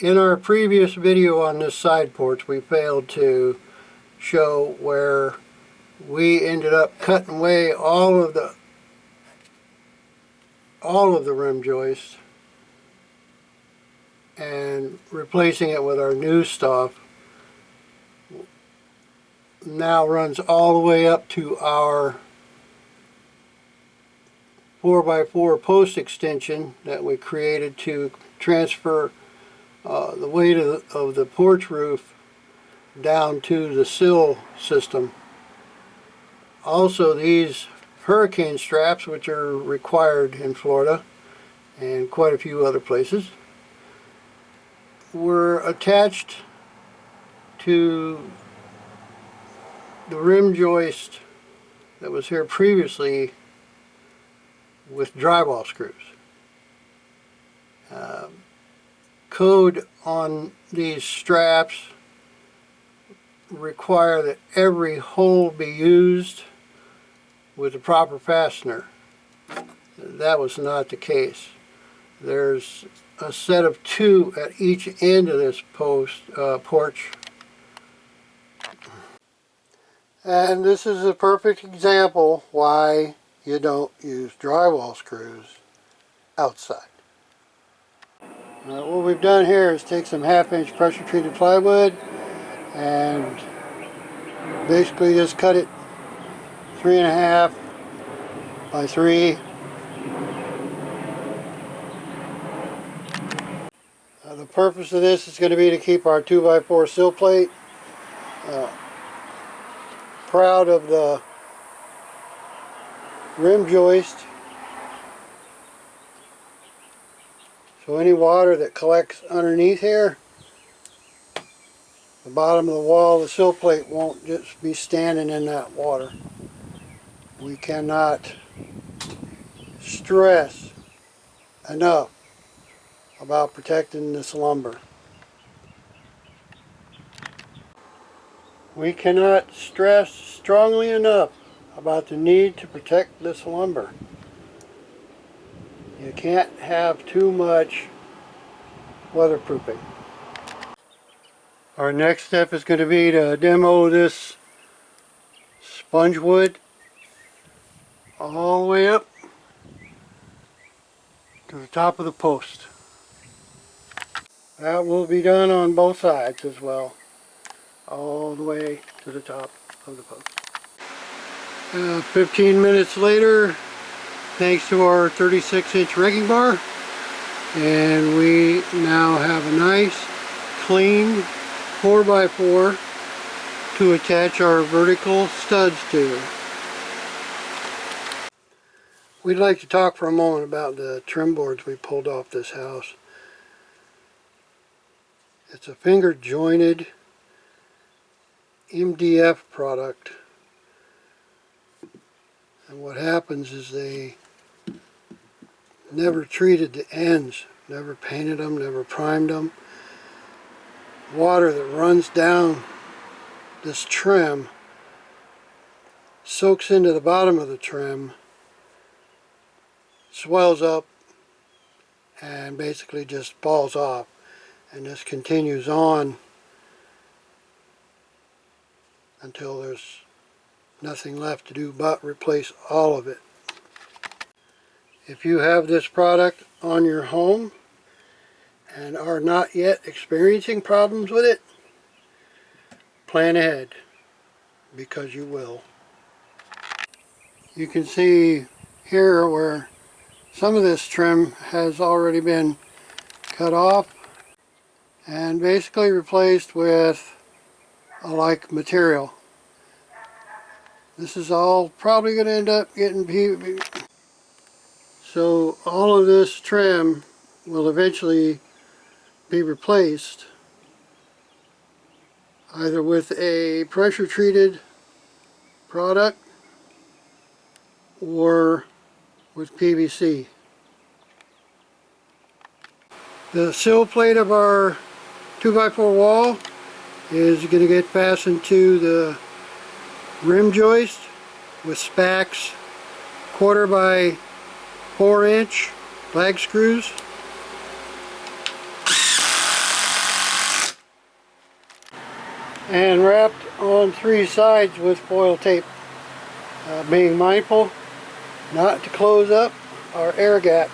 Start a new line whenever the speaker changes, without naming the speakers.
In our previous video on this side porch, we failed to show where we ended up cutting away all of the rim joists and replacing it with our new stuff. Now runs all the way up to our 4x4 post extension that we created to transfer the weight of the porch roof down to the sill system. Also, these hurricane straps, which are required in Florida and quite a few other places, were attached to the rim joist that was here previously with drywall screws. Code on these straps require that every hole be used with the proper fastener. That was not the case. There's a set of 2 at each end of this porch. And this is a perfect example why you don't use drywall screws outside. What we've done here is take some 1/2-inch pressure treated plywood and basically just cut it 3.5 by 3. The purpose of this is going to be to keep our 2x4 sill plate. Proud of the rim joist, so any water that collects underneath here, the bottom of the wall, the sill plate won't just be standing in that water. We cannot stress enough about protecting this lumber. We cannot stress strongly enough about the need to protect this lumber. You can't have too much weatherproofing. Our next step is going to be to demo this sponge wood all the way up to the top of the post. That will be done on both sides as well, all the way to the top of the post. 15 minutes later, thanks to our 36-inch wrecking bar, and we now have a nice clean 4x4 to attach our vertical studs to. We'd like to talk for a moment about the trim boards we pulled off this house. It's a finger jointed MDF product, and what happens is they never treated the ends, never painted them, never primed them. Water that runs down this trim soaks into the bottom of the trim, swells up, and basically just falls off, and this continues on until there's nothing left to do but replace all of it. If you have this product on your home and are not yet experiencing problems with it, plan ahead, because you will. You can see here where some of this trim has already been cut off and basically replaced with a like material. This is all probably going to end up getting PVC. So all of this trim will eventually be replaced either with a pressure treated product or with PVC. The sill plate of our 2x4 wall is going to get fastened to the rim joist with spacks 1/4 by 4 inch flag screws. and wrapped on 3 sides with foil tape. Being mindful not to close up our air gap.